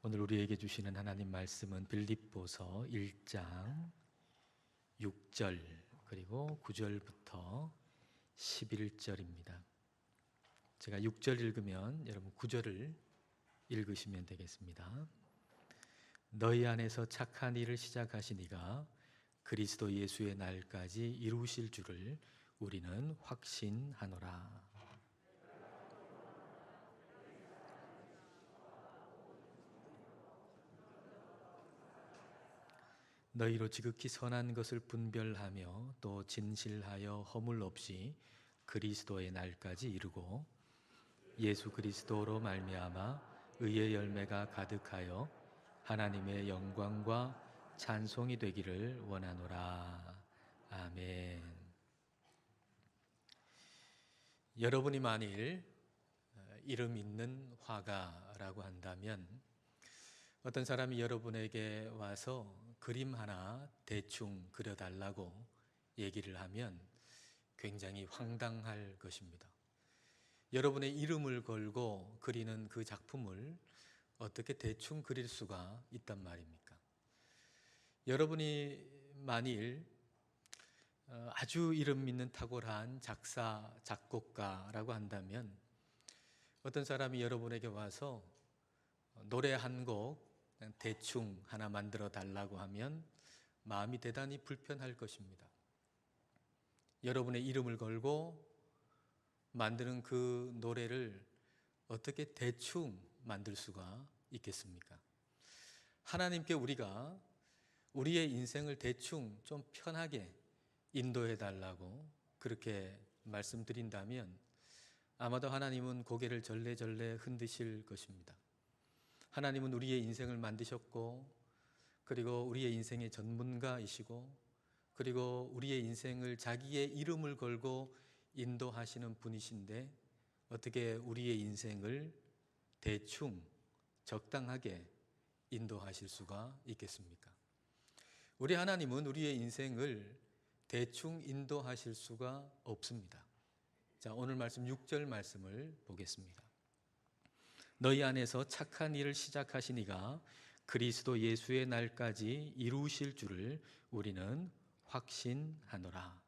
오늘 우리에게 주시는 하나님 말씀은 빌립보서 1장 6절 그리고 9절부터 11절입니다. 제가 6절 읽으면 여러분 9절을 읽으시면 되겠습니다. 너희 안에서 착한 일을 시작하신 이가 그리스도 예수의 날까지 이루실 줄을 우리는 확신하노라. 너희로 지극히 선한 것을 분별하며 또 진실하여 허물 없이 그리스도의 날까지 이루고 예수 그리스도로 말미암아 의의 열매가 가득하여 하나님의 영광과 찬송이 되기를 원하노라. 아멘. 여러분이 만일 이름 있는 화가라고 한다면 어떤 사람이 여러분에게 와서 그림 하나 대충 그려달라고 얘기를 하면 굉장히 황당할 것입니다. 여러분의 이름을 걸고 그리는 그 작품을 어떻게 대충 그릴 수가 있단 말입니까? 여러분이 만일 아주 이름 있는 탁월한 작사, 작곡가라고 한다면 어떤 사람이 여러분에게 와서 노래 한 곡 대충 하나 만들어 달라고 하면 마음이 대단히 불편할 것입니다. 여러분의 이름을 걸고 만드는 그 노래를 어떻게 대충 만들 수가 있겠습니까? 하나님께 우리가 우리의 인생을 대충 좀 편하게 인도해 달라고 그렇게 말씀드린다면 아마도 하나님은 고개를 절레절레 흔드실 것입니다. 하나님은 우리의 인생을 만드셨고 그리고 우리의 인생의 전문가이시고 그리고 우리의 인생을 자기의 이름을 걸고 인도하시는 분이신데 어떻게 우리의 인생을 대충 적당하게 인도하실 수가 있겠습니까? 우리 하나님은 우리의 인생을 대충 인도하실 수가 없습니다. 자, 오늘 말씀 6절 말씀을 보겠습니다. 너희 안에서 착한 일을 시작하신 이가 그리스도 예수의 날까지 이루실 줄을 우리는 확신하노라.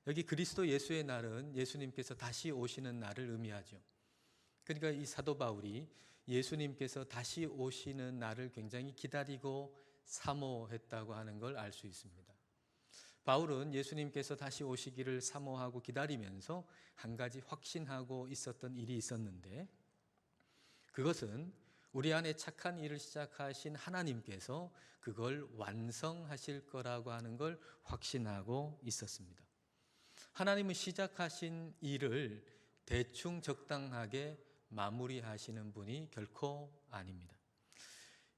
여기 그리스도 예수의 날은 예수님께서 다시 오시는 날을 의미하죠. 그러니까 이 사도 바울이 예수님께서 다시 오시는 날을 굉장히 기다리고 사모했다고 하는 걸 알 수 있습니다. 바울은 예수님께서 다시 오시기를 사모하고 기다리면서 한 가지 확신하고 있었던 일이 있었는데 그것은 우리 안에 착한 일을 시작하신 하나님께서 그걸 완성하실 거라고 하는 걸 확신하고 있었습니다. 하나님은 시작하신 일을 대충 적당하게 마무리하시는 분이 결코 아닙니다.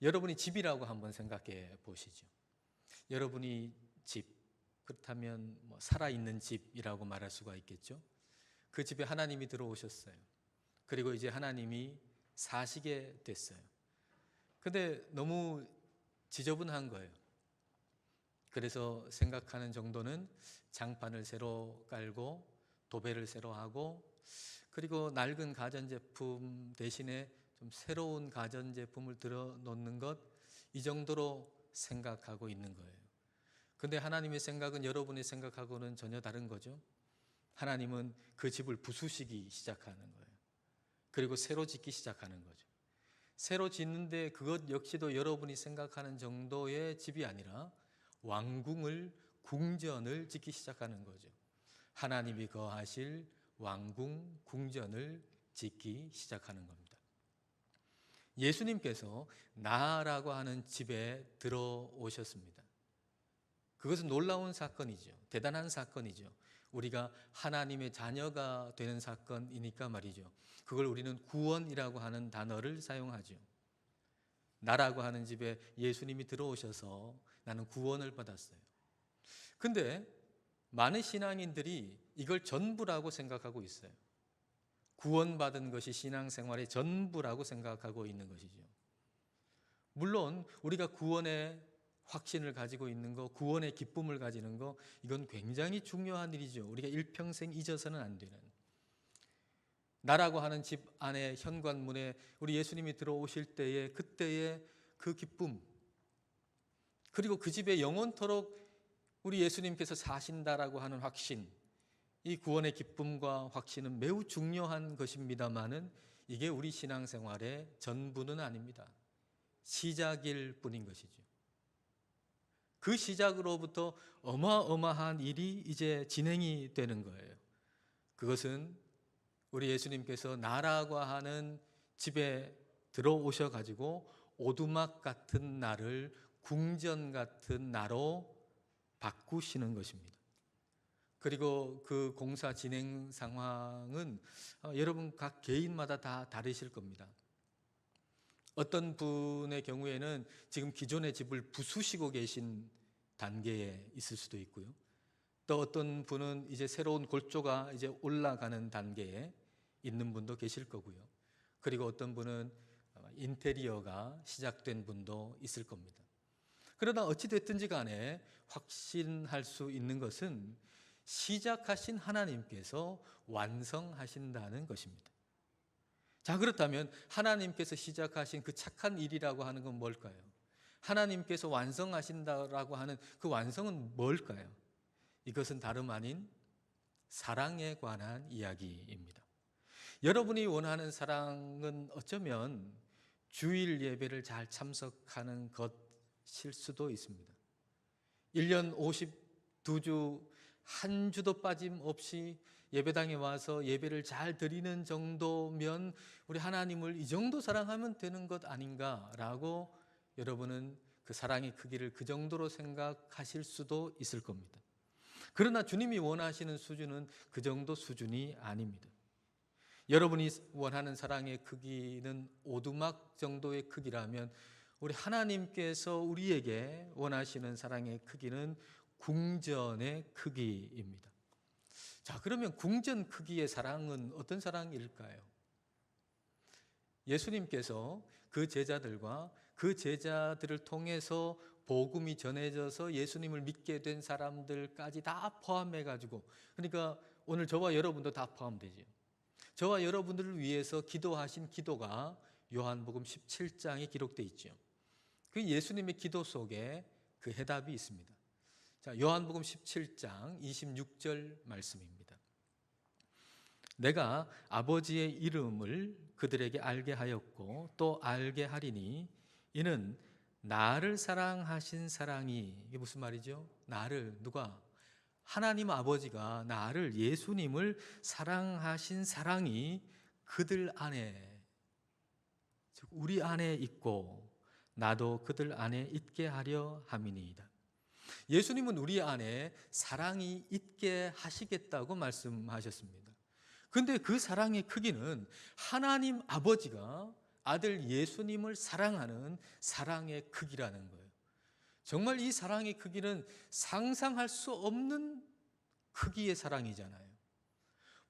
여러분이 집이라고 한번 생각해 보시죠. 여러분이 집, 그렇다면 살아있는 집이라고 말할 수가 있겠죠. 그 집에 하나님이 들어오셨어요. 그리고 이제 하나님이 사시게 됐어요. 근데 너무 지저분한 거예요. 그래서 생각하는 정도는 장판을 새로 깔고 도배를 새로 하고 그리고 낡은 가전제품 대신에 좀 새로운 가전제품을 들어 놓는 것, 이 정도로 생각하고 있는 거예요. 근데 하나님의 생각은 여러분의 생각하고는 전혀 다른 거죠. 하나님은 그 집을 부수시기 시작하는 거예요. 그리고 새로 짓기 시작하는 거죠. 새로 짓는데 그것 역시도 여러분이 생각하는 정도의 집이 아니라 왕궁을, 궁전을 짓기 시작하는 거죠. 하나님이 거하실 왕궁, 궁전을 짓기 시작하는 겁니다. 예수님께서 나라고 하는 집에 들어오셨습니다. 그것은 놀라운 사건이죠. 대단한 사건이죠. 우리가 하나님의 자녀가 되는 사건이니까 말이죠. 그걸 우리는 구원이라고 하는 단어를 사용하죠. 나라고 하는 집에 예수님이 들어오셔서 나는 구원을 받았어요. 근데 많은 신앙인들이 이걸 전부라고 생각하고 있어요. 구원받은 것이 신앙생활의 전부라고 생각하고 있는 것이죠. 물론 우리가 구원의 확신을 가지고 있는 거, 구원의 기쁨을 가지는 거, 이건 굉장히 중요한 일이죠. 우리가 일평생 잊어서는 안 되는. 나라고 하는 집 안에 현관문에 우리 예수님이 들어오실 때에 그때의 그 기쁨, 그리고 그 집에 영원토록 우리 예수님께서 사신다라고 하는 확신, 이 구원의 기쁨과 확신은 매우 중요한 것입니다마는 이게 우리 신앙생활의 전부는 아닙니다. 시작일 뿐인 것이죠. 그 시작으로부터 어마어마한 일이 이제 진행이 되는 거예요. 그것은 우리 예수님께서 나라고 하는 집에 들어오셔 가지고 오두막 같은 나를 궁전 같은 나로 바꾸시는 것입니다. 그리고 그 공사 진행 상황은 여러분 각 개인마다 다 다르실 겁니다. 어떤 분의 경우에는 지금 기존의 집을 부수시고 계신 단계에 있을 수도 있고요. 또 어떤 분은 이제 새로운 골조가 이제 올라가는 단계에 있는 분도 계실 거고요. 그리고 어떤 분은 인테리어가 시작된 분도 있을 겁니다. 그러나 어찌됐든지 간에 확신할 수 있는 것은 시작하신 하나님께서 완성하신다는 것입니다. 자, 그렇다면 하나님께서 시작하신 그 착한 일이라고 하는 건 뭘까요? 하나님께서 완성하신다라고 하는 그 완성은 뭘까요? 이것은 다름 아닌 사랑에 관한 이야기입니다. 여러분이 원하는 사랑은 어쩌면 주일 예배를 잘 참석하는 것일 수도 있습니다. 1년 52주 한 주도 빠짐없이 예배당에 와서 예배를 잘 드리는 정도면 우리 하나님을 이 정도 사랑하면 되는 것 아닌가라고 여러분은 그 사랑의 크기를 그 정도로 생각하실 수도 있을 겁니다. 그러나 주님이 원하시는 수준은 그 정도 수준이 아닙니다. 여러분이 원하는 사랑의 크기는 오두막 정도의 크기라면 우리 하나님께서 우리에게 원하시는 사랑의 크기는 궁전의 크기입니다. 자, 그러면 궁전 크기의 사랑은 어떤 사랑일까요? 예수님께서 그 제자들과 그 제자들을 통해서 복음이 전해져서 예수님을 믿게 된 사람들까지 다 포함해가지고, 그러니까 오늘 저와 여러분도 다 포함되죠. 저와 여러분들을 위해서 기도하신 기도가 요한복음 17장에 기록되어 있죠. 그 예수님의 기도 속에 그 해답이 있습니다. 자, 요한복음 17장 26절 말씀입니다. 내가 아버지의 이름을 그들에게 알게 하였고 또 알게 하리니 이는 나를 사랑하신 사랑이, 이게 무슨 말이죠? 나를, 누가? 하나님 아버지가 나를, 예수님을 사랑하신 사랑이 그들 안에, 즉 우리 안에 있고 나도 그들 안에 있게 하려 함이니이다. 예수님은 우리 안에 사랑이 있게 하시겠다고 말씀하셨습니다. 그런데 그 사랑의 크기는 하나님 아버지가 아들 예수님을 사랑하는 사랑의 크기라는 거예요. 정말 이 사랑의 크기는 상상할 수 없는 크기의 사랑이잖아요.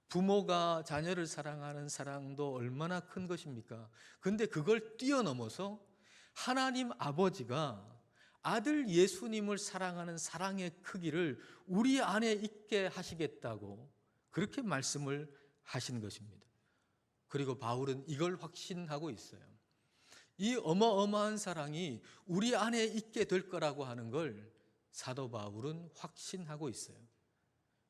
부모가 자녀를 사랑하는 사랑도 얼마나 큰 것입니까? 근데 그걸 뛰어넘어서 하나님 아버지가 아들 예수님을 사랑하는 사랑의 크기를 우리 안에 있게 하시겠다고 그렇게 말씀을 하신 것입니다. 그리고 바울은 이걸 확신하고 있어요. 이 어마어마한 사랑이 우리 안에 있게 될 거라고 하는 걸 사도 바울은 확신하고 있어요.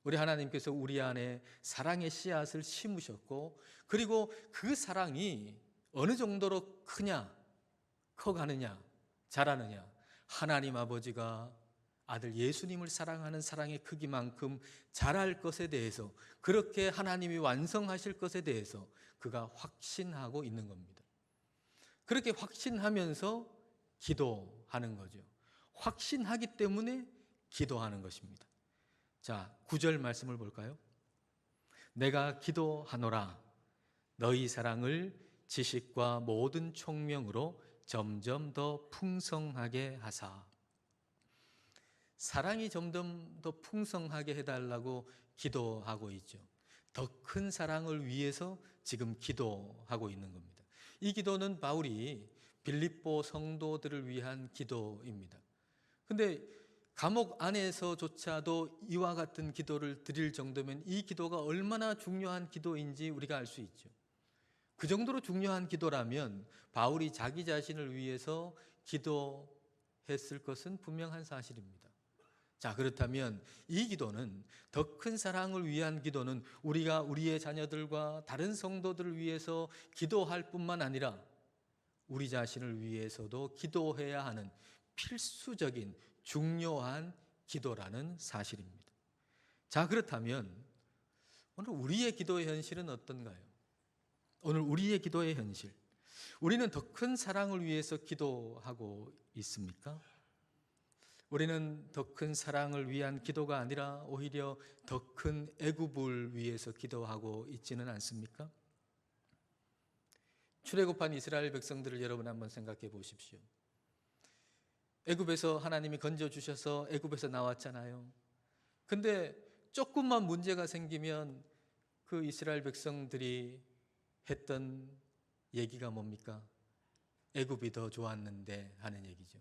우리 하나님께서 우리 안에 사랑의 씨앗을 심으셨고, 그리고 그 사랑이 어느 정도로 크냐, 커가느냐, 자라느냐, 하나님 아버지가 아들 예수님을 사랑하는 사랑의 크기만큼 자랄 것에 대해서, 그렇게 하나님이 완성하실 것에 대해서 그가 확신하고 있는 겁니다. 그렇게 확신하면서 기도하는 거죠. 확신하기 때문에 기도하는 것입니다. 자, 9절 말씀을 볼까요? 내가 기도하노라 너희 사랑을 지식과 모든 총명으로 점점 더 풍성하게 하사. 사랑이 점점 더 풍성하게 해달라고 기도하고 있죠. 더 큰 사랑을 위해서 지금 기도하고 있는 겁니다. 이 기도는 바울이 빌립보 성도들을 위한 기도입니다. 근데 감옥 안에서조차도 이와 같은 기도를 드릴 정도면 이 기도가 얼마나 중요한 기도인지 우리가 알 수 있죠. 그 정도로 중요한 기도라면 바울이 자기 자신을 위해서 기도했을 것은 분명한 사실입니다. 자, 그렇다면 이 기도는, 더 큰 사랑을 위한 기도는 우리가 우리의 자녀들과 다른 성도들을 위해서 기도할 뿐만 아니라 우리 자신을 위해서도 기도해야 하는 필수적인 중요한 기도라는 사실입니다. 자, 그렇다면 오늘 우리의 기도의 현실은 어떤가요? 오늘 우리의 기도의 현실, 우리는 더 큰 사랑을 위해서 기도하고 있습니까? 우리는 더 큰 사랑을 위한 기도가 아니라 오히려 더 큰 애굽을 위해서 기도하고 있지는 않습니까? 출애굽한 이스라엘 백성들을 여러분 한번 생각해 보십시오. 애굽에서 하나님이 건져 주셔서 애굽에서 나왔잖아요. 근데 조금만 문제가 생기면 그 이스라엘 백성들이 했던 얘기가 뭡니까? 애굽이 더 좋았는데 하는 얘기죠.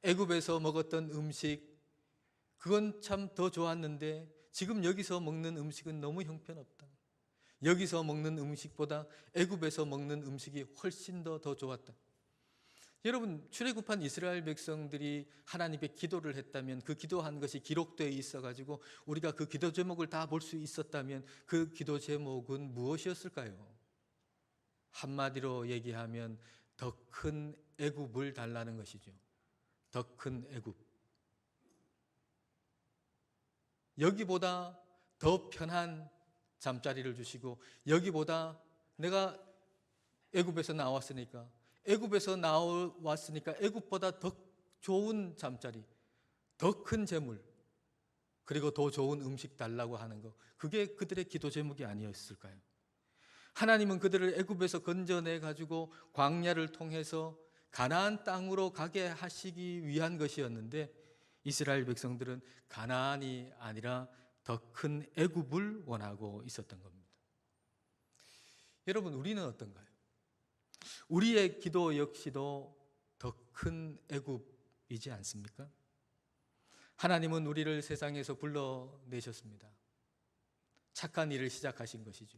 애굽에서 먹었던 음식, 그건 참 더 좋았는데 지금 여기서 먹는 음식은 너무 형편없다. 여기서 먹는 음식보다 애굽에서 먹는 음식이 훨씬 더 좋았다. 여러분, 출애굽한 이스라엘 백성들이 하나님께 기도를 했다면, 그 기도한 것이 기록되어 있어가지고 우리가 그 기도 제목을 다 볼 수 있었다면 그 기도 제목은 무엇이었을까요? 한마디로 얘기하면 더 큰 애굽을 달라는 것이죠. 더 큰 애굽. 여기보다 더 편한 잠자리를 주시고, 여기보다 내가 애굽에서 나왔으니까 애굽보다 더 좋은 잠자리, 더 큰 재물, 그리고 더 좋은 음식 달라고 하는 거, 그게 그들의 기도 제목이 아니었을까요? 하나님은 그들을 애굽에서 건져내 가지고 광야를 통해서 가나안 땅으로 가게 하시기 위한 것이었는데, 이스라엘 백성들은 가나안이 아니라 더 큰 애굽을 원하고 있었던 겁니다. 여러분, 우리는 어떤가요? 우리의 기도 역시도 더 큰 애굽이지 않습니까? 하나님은 우리를 세상에서 불러내셨습니다. 착한 일을 시작하신 것이죠.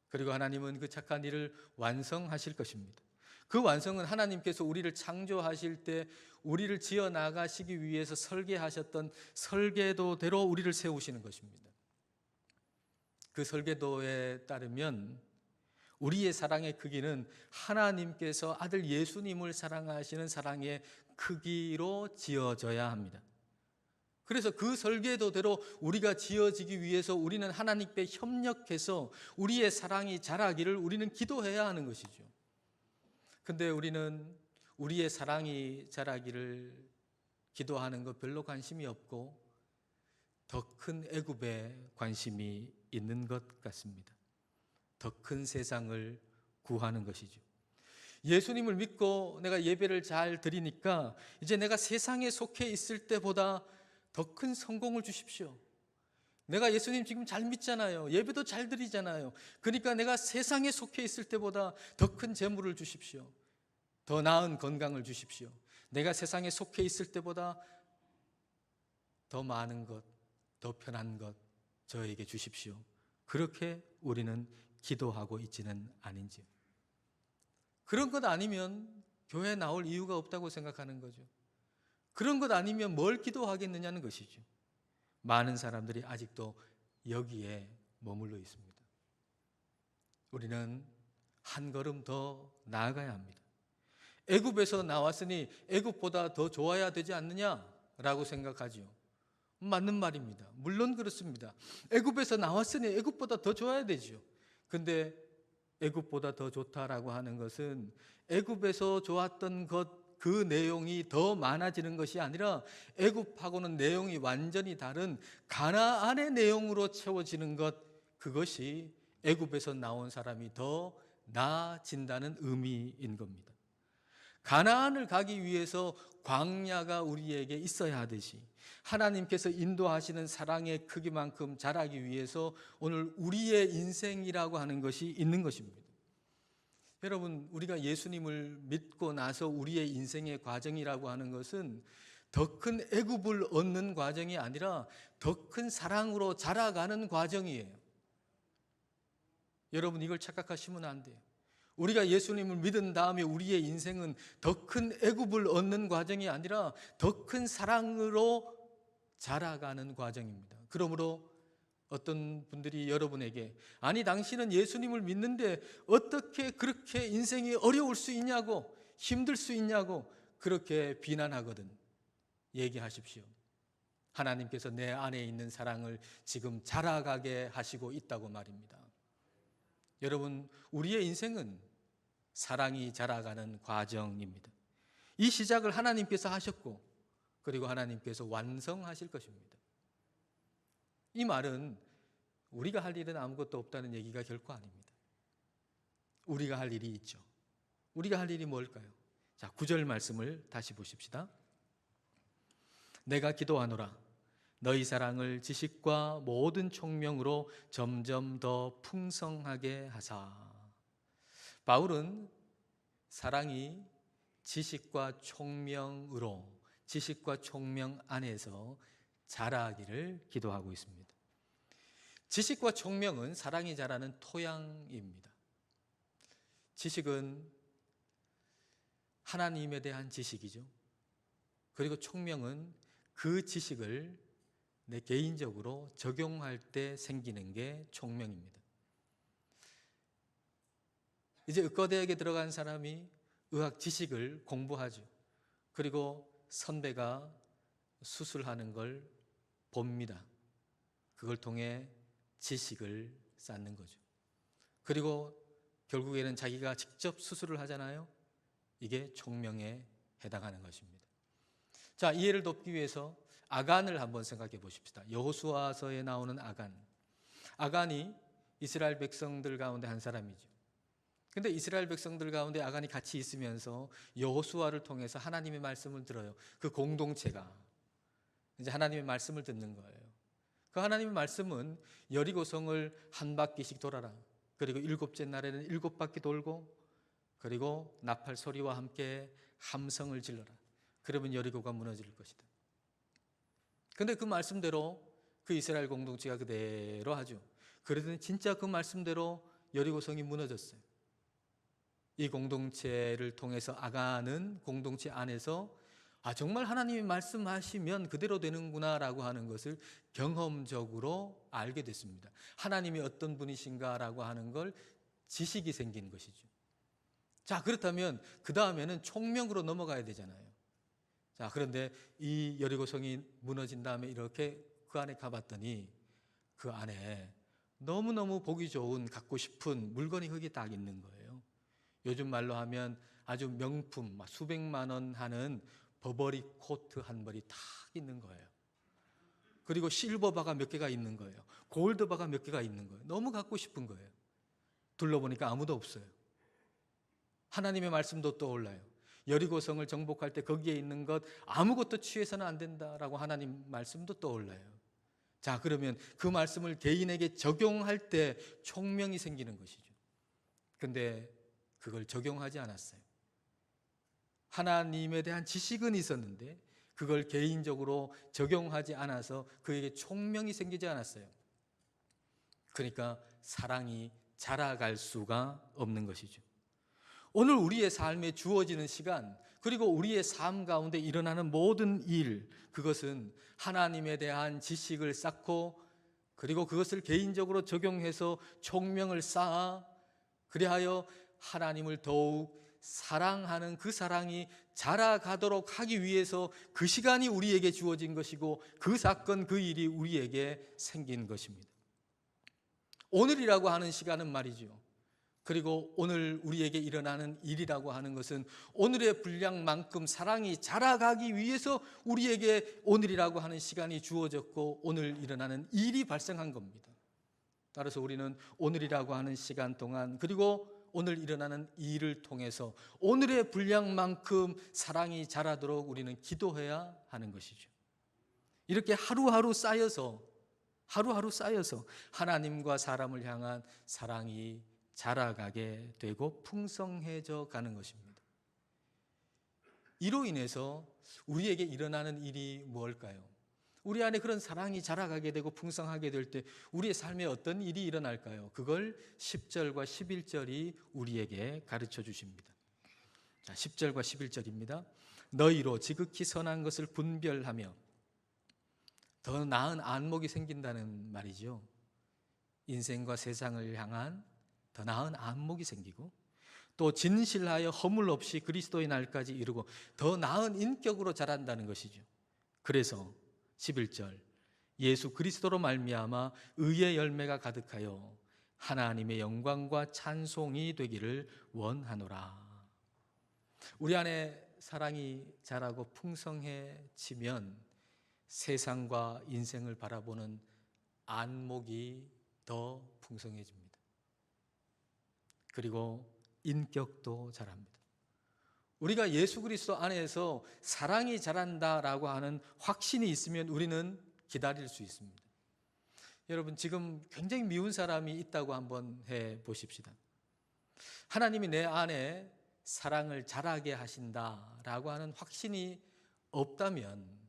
그리고 하나님은 그 착한 일을 완성하실 것입니다. 그 완성은 하나님께서 우리를 창조하실 때 우리를 지어 나가시기 위해서 설계하셨던 설계도대로 우리를 세우시는 것입니다. 그 설계도에 따르면 우리의 사랑의 크기는 하나님께서 아들 예수님을 사랑하시는 사랑의 크기로 지어져야 합니다. 그래서 그 설계도대로 우리가 지어지기 위해서 우리는 하나님께 협력해서 우리의 사랑이 자라기를 우리는 기도해야 하는 것이죠. 근데 우리는 우리의 사랑이 자라기를 기도하는 것 별로 관심이 없고 더 큰 애굽에 관심이 있는 것 같습니다. 더 큰 세상을 구하는 것이죠. 예수님을 믿고 내가 예배를 잘 드리니까 이제 내가 세상에 속해 있을 때보다 더 큰 성공을 주십시오. 내가 예수님 지금 잘 믿잖아요. 예배도 잘 드리잖아요. 그러니까 내가 세상에 속해 있을 때보다 더 큰 재물을 주십시오. 더 나은 건강을 주십시오. 내가 세상에 속해 있을 때보다 더 많은 것, 더 편한 것 저에게 주십시오. 그렇게 우리는 기도하고 있지는 아닌지요. 그런 것 아니면 교회에 나올 이유가 없다고 생각하는 거죠. 그런 것 아니면 뭘 기도하겠느냐는 것이죠. 많은 사람들이 아직도 여기에 머물러 있습니다. 우리는 한 걸음 더 나아가야 합니다. 애굽에서 나왔으니 애굽보다 더 좋아야 되지 않느냐라고 생각하죠. 맞는 말입니다. 물론 그렇습니다. 애굽에서 나왔으니 애굽보다 더 좋아야 되죠. 근데 애굽보다 더 좋다라고 하는 것은 애굽에서 좋았던 것 그 내용이 더 많아지는 것이 아니라 애굽하고는 내용이 완전히 다른 가나안의 내용으로 채워지는 것, 그것이 애굽에서 나온 사람이 더 나아진다는 의미인 겁니다. 가나안을 가기 위해서 광야가 우리에게 있어야 하듯이 하나님께서 인도하시는 사랑의 크기만큼 자라기 위해서 오늘 우리의 인생이라고 하는 것이 있는 것입니다. 여러분, 우리가 예수님을 믿고 나서 우리의 인생의 과정이라고 하는 것은 더 큰 애굽을 얻는 과정이 아니라 더 큰 사랑으로 자라가는 과정이에요. 여러분, 이걸 착각하시면 안 돼요. 우리가 예수님을 믿은 다음에 우리의 인생은 더 큰 애굽을 얻는 과정이 아니라 더 큰 사랑으로 자라가는 과정입니다. 그러므로 어떤 분들이 여러분에게, 아니 당신은 예수님을 믿는데 어떻게 그렇게 인생이 어려울 수 있냐고, 힘들 수 있냐고 그렇게 비난하거든. 얘기하십시오. 하나님께서 내 안에 있는 사랑을 지금 자라가게 하시고 있다고 말입니다. 여러분, 우리의 인생은 사랑이 자라가는 과정입니다. 이 시작을 하나님께서 하셨고, 그리고 하나님께서 완성하실 것입니다. 이 말은 우리가 할 일은 아무것도 없다는 얘기가 결코 아닙니다. 우리가 할 일이 있죠. 우리가 할 일이 뭘까요? 자, 9절 말씀을 다시 보십시다. 내가 기도하노라. 너희 사랑을 지식과 모든 총명으로 점점 더 풍성하게 하사. 바울은 사랑이 지식과 총명으로, 지식과 총명 안에서 자라기를 기도하고 있습니다. 지식과 총명은 사랑이 자라는 토양입니다. 지식은 하나님에 대한 지식이죠. 그리고 총명은 그 지식을 내 개인적으로 적용할 때 생기는 게 총명입니다. 이제 의과대학에 들어간 사람이 의학 지식을 공부하죠. 그리고 선배가 수술하는 걸 봅니다. 그걸 통해 지식을 쌓는 거죠. 그리고 결국에는 자기가 직접 수술을 하잖아요. 이게 총명에 해당하는 것입니다. 자, 이해를 돕기 위해서 아간을 한번 생각해 보십시다. 여호수아서에 나오는 아간. 아간이 이스라엘 백성들 가운데 한 사람이죠. 근데 이스라엘 백성들 가운데 아간이 같이 있으면서 여호수아를 통해서 하나님의 말씀을 들어요. 그 공동체가 이제 하나님의 말씀을 듣는 거예요. 그 하나님의 말씀은 여리고성을 한 바퀴씩 돌아라. 그리고 7째 날에는 7바퀴 돌고, 그리고 나팔 소리와 함께 함성을 질러라. 그러면 여리고가 무너질 것이다. 근데 그 말씀대로 그 이스라엘 공동체가 그대로 하죠. 그러더니 진짜 그 말씀대로 여리고성이 무너졌어요. 이 공동체를 통해서 아간은 공동체 안에서 정말 하나님이 말씀하시면 그대로 되는구나 라고 하는 것을 경험적으로 알게 됐습니다. 하나님이 어떤 분이신가 라고 하는 걸 지식이 생긴 것이죠. 자, 그렇다면 그 다음에는 총명으로 넘어가야 되잖아요. 자, 그런데 이 여리고성이 무너진 다음에 이렇게 그 안에 가봤더니 그 안에 너무너무 보기 좋은, 갖고 싶은 물건이 거기 딱 있는 거예요. 요즘 말로 하면 아주 명품, 수백만 원 하는 버버리 코트 한 벌이 탁 있는 거예요. 그리고 실버바가 몇 개가 있는 거예요. 골드바가 몇 개가 있는 거예요. 너무 갖고 싶은 거예요. 둘러보니까 아무도 없어요. 하나님의 말씀도 떠올라요. 여리고성을 정복할 때 거기에 있는 것 아무것도 취해서는 안 된다라고 하나님 말씀도 떠올라요. 자, 그러면 그 말씀을 개인에게 적용할 때 총명이 생기는 것이죠. 근데 그걸 적용하지 않았어요. 하나님에 대한 지식은 있었는데 그걸 개인적으로 적용하지 않아서 그에게 총명이 생기지 않았어요. 그러니까 사랑이 자라갈 수가 없는 것이죠. 오늘 우리의 삶에 주어지는 시간, 그리고 우리의 삶 가운데 일어나는 모든 일, 그것은 하나님에 대한 지식을 쌓고, 그리고 그것을 개인적으로 적용해서 총명을 쌓아 그리하여 하나님을 더욱 사랑하는 그 사랑이 자라가도록 하기 위해서 그 시간이 우리에게 주어진 것이고, 그 사건, 그 일이 우리에게 생긴 것입니다. 오늘이라고 하는 시간은 말이죠. 그리고 오늘 우리에게 일어나는 일이라고 하는 것은 오늘의 분량만큼 사랑이 자라가기 위해서 우리에게 오늘이라고 하는 시간이 주어졌고, 오늘 일어나는 일이 발생한 겁니다. 따라서 우리는 오늘이라고 하는 시간 동안, 그리고 오늘 일어나는 일을 통해서 오늘의 분량만큼 사랑이 자라도록 우리는 기도해야 하는 것이죠. 이렇게 하루하루 쌓여서 하나님과 사람을 향한 사랑이 자라가게 되고 풍성해져 가는 것입니다. 이로 인해서 우리에게 일어나는 일이 무엇일까요? 우리 안에 그런 사랑이 자라가게 되고 풍성하게 될 때 우리의 삶에 어떤 일이 일어날까요? 그걸 10절과 11절이 우리에게 가르쳐 주십니다. 자, 10절과 11절입니다. 너희로 지극히 선한 것을 분별하며, 더 나은 안목이 생긴다는 말이죠. 인생과 세상을 향한 더 나은 안목이 생기고, 또 진실하여 허물 없이 그리스도의 날까지 이루고 더 나은 인격으로 자란다는 것이죠. 그래서 11절, 예수 그리스도로 말미암아 의의 열매가 가득하여 하나님의 영광과 찬송이 되기를 원하노라. 우리 안에 사랑이 자라고 풍성해지면 세상과 인생을 바라보는 안목이 더 풍성해집니다. 그리고 인격도 자랍니다. 우리가 예수 그리스도 안에서 사랑이 자란다라고 하는 확신이 있으면 우리는 기다릴 수 있습니다. 여러분, 지금 굉장히 미운 사람이 있다고 한번 해 보십시다. 하나님이 내 안에 사랑을 자라게 하신다라고 하는 확신이 없다면,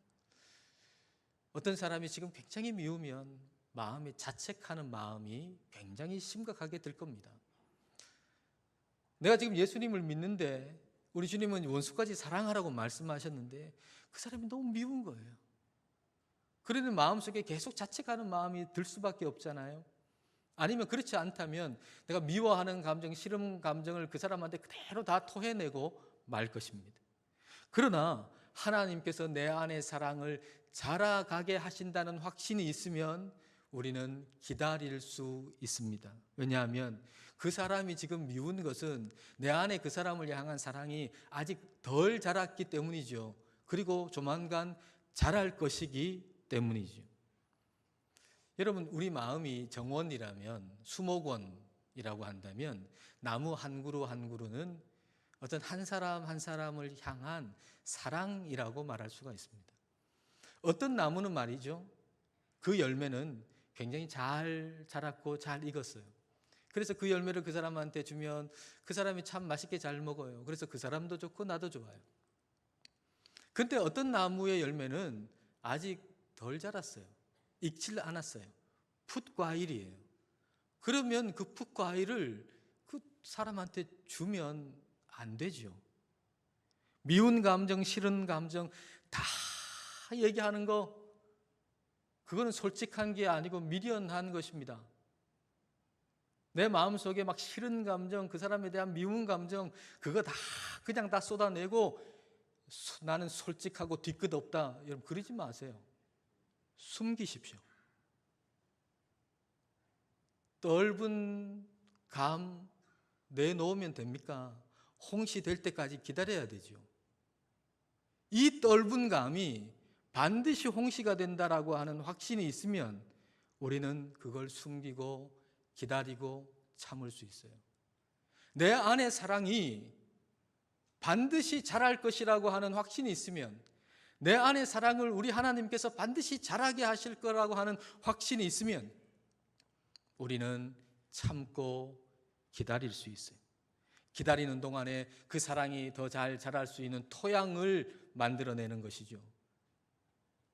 어떤 사람이 지금 굉장히 미우면 마음이 자책하는 마음이 굉장히 심각하게 들 겁니다. 내가 지금 예수님을 믿는데 우리 주님은 원수까지 사랑하라고 말씀하셨는데 그 사람이 너무 미운 거예요. 그러는 마음속에 계속 자책하는 마음이 들 수밖에 없잖아요. 아니면 그렇지 않다면 내가 미워하는 감정, 싫은 감정을 그 사람한테 그대로 다 토해내고 말 것입니다. 그러나 하나님께서 내 안에 사랑을 자라가게 하신다는 확신이 있으면 우리는 기다릴 수 있습니다. 왜냐하면 그 사람이 지금 미운 것은 내 안에 그 사람을 향한 사랑이 아직 덜 자랐기 때문이죠. 그리고 조만간 자랄 것이기 때문이죠. 여러분, 우리 마음이 정원이라면, 수목원이라고 한다면 나무 한 그루 한 그루는 어떤 한 사람 한 사람을 향한 사랑이라고 말할 수가 있습니다. 어떤 나무는 말이죠, 그 열매는 굉장히 잘 자랐고 잘 익었어요. 그래서 그 열매를 그 사람한테 주면 그 사람이 참 맛있게 잘 먹어요. 그래서 그 사람도 좋고 나도 좋아요. 근데 어떤 나무의 열매는 아직 덜 자랐어요. 익질 않았어요. 풋과일이에요. 그러면 그 풋과일을 그 사람한테 주면 안 되죠. 미운 감정, 싫은 감정 다 얘기하는 거, 그거는 솔직한 게 아니고 미련한 것입니다. 내 마음속에 막 싫은 감정, 그 사람에 대한 미운 감정, 그거 다 그냥 다 쏟아내고 나는 솔직하고 뒤끝 없다. 여러분, 그러지 마세요. 숨기십시오. 떫은 감 내놓으면 됩니까? 홍시 될 때까지 기다려야 되죠. 이 떫은 감이 반드시 홍시가 된다라고 하는 확신이 있으면 우리는 그걸 숨기고 기다리고 참을 수 있어요. 내 안에 사랑이 반드시 자랄 것이라고 하는 확신이 있으면, 내 안에 사랑을 우리 하나님께서 반드시 자라게 하실 거라고 하는 확신이 있으면 우리는 참고 기다릴 수 있어요. 기다리는 동안에 그 사랑이 더 잘 자랄 수 있는 토양을 만들어내는 것이죠.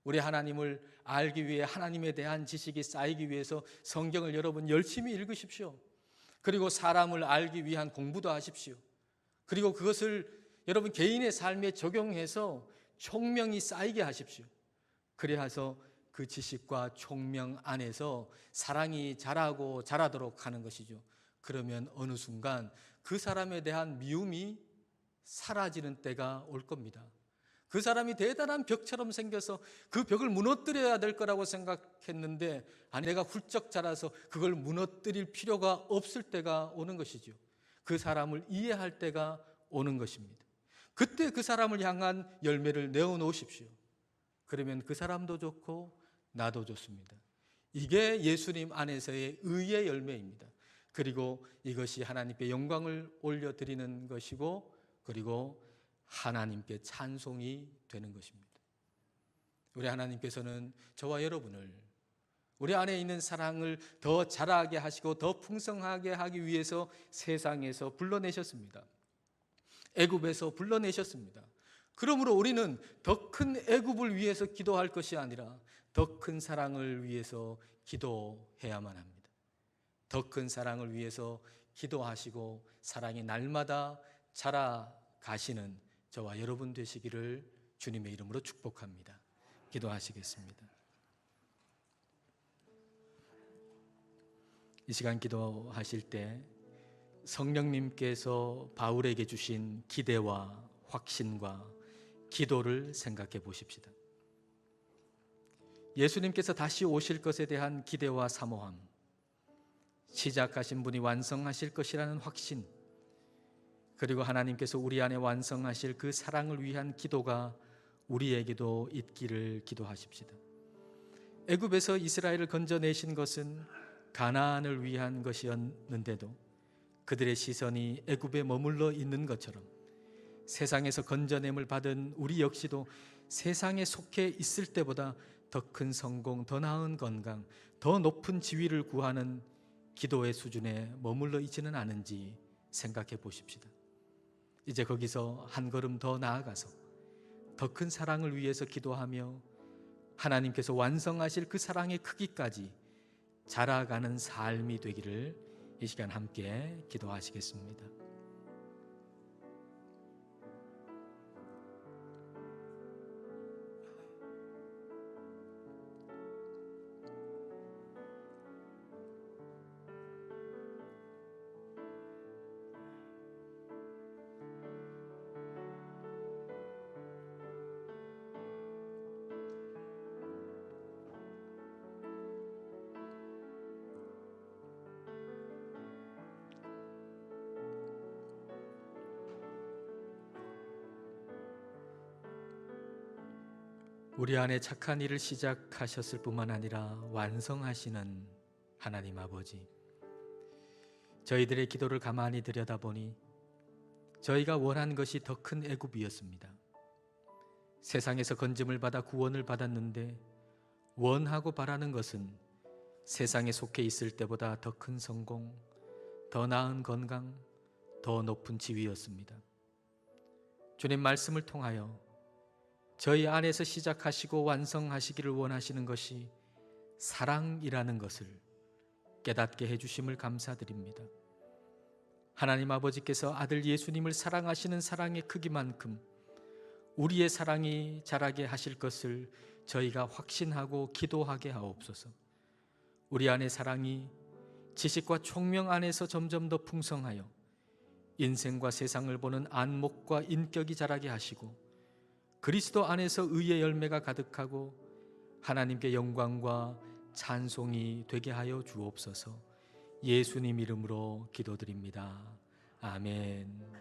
우리 하나님을 알기 위해, 하나님에 대한 지식이 쌓이기 위해서 성경을 여러분 열심히 읽으십시오. 그리고 사람을 알기 위한 공부도 하십시오. 그리고 그것을 여러분 개인의 삶에 적용해서 총명이 쌓이게 하십시오. 그래서 그 지식과 총명 안에서 사랑이 자라고 자라도록 하는 것이죠. 그러면 어느 순간 그 사람에 대한 미움이 사라지는 때가 올 겁니다. 그 사람이 대단한 벽처럼 생겨서 그 벽을 무너뜨려야 될 거라고 생각했는데, 아니, 내가 훌쩍 자라서 그걸 무너뜨릴 필요가 없을 때가 오는 것이죠. 그 사람을 이해할 때가 오는 것입니다. 그때 그 사람을 향한 열매를 내어놓으십시오. 그러면 그 사람도 좋고 나도 좋습니다. 이게 예수님 안에서의 의의 열매입니다. 그리고 이것이 하나님께 영광을 올려드리는 것이고, 그리고 하나님께 찬송이 되는 것입니다. 우리 하나님께서는 저와 여러분을, 우리 안에 있는 사랑을 더 자라게 하시고 더 풍성하게 하기 위해서 세상에서 불러내셨습니다. 애굽에서 불러내셨습니다. 그러므로 우리는 더 큰 애굽을 위해서 기도할 것이 아니라 더 큰 사랑을 위해서 기도해야만 합니다. 더 큰 사랑을 위해서 기도하시고 사랑이 날마다 자라가시는 저와 여러분 되시기를 주님의 이름으로 축복합니다. 기도하시겠습니다. 이 시간 기도하실 때 성령님께서 바울에게 주신 기대와 확신과 기도를 생각해 보십시다. 예수님께서 다시 오실 것에 대한 기대와 사모함, 시작하신 분이 완성하실 것이라는 확신, 그리고 하나님께서 우리 안에 완성하실 그 사랑을 위한 기도가 우리에게도 있기를 기도하십시다. 애굽에서 이스라엘을 건져내신 것은 가나안을 위한 것이었는데도 그들의 시선이 애굽에 머물러 있는 것처럼 세상에서 건져냄을 받은 우리 역시도 세상에 속해 있을 때보다 더 큰 성공, 더 나은 건강, 더 높은 지위를 구하는 기도의 수준에 머물러 있지는 않은지 생각해 보십시다. 이제 거기서 한 걸음 더 나아가서 더 큰 사랑을 위해서 기도하며 하나님께서 완성하실 그 사랑의 크기까지 자라가는 삶이 되기를 이 시간 함께 기도하시겠습니다. 우리 안에 착한 일을 시작하셨을 뿐만 아니라 완성하시는 하나님 아버지, 저희들의 기도를 가만히 들여다보니 저희가 원한 것이 더 큰 애굽이었습니다. 세상에서 건짐을 받아 구원을 받았는데 원하고 바라는 것은 세상에 속해 있을 때보다 더 큰 성공, 더 나은 건강, 더 높은 지위였습니다. 주님 말씀을 통하여 저희 안에서 시작하시고 완성하시기를 원하시는 것이 사랑이라는 것을 깨닫게 해주심을 감사드립니다. 하나님 아버지께서 아들 예수님을 사랑하시는 사랑의 크기만큼 우리의 사랑이 자라게 하실 것을 저희가 확신하고 기도하게 하옵소서. 우리 안의 사랑이 지식과 총명 안에서 점점 더 풍성하여 인생과 세상을 보는 안목과 인격이 자라게 하시고 그리스도 안에서 의의 열매가 가득하고 하나님께 영광과 찬송이 되게 하여 주옵소서. 예수님 이름으로 기도드립니다. 아멘.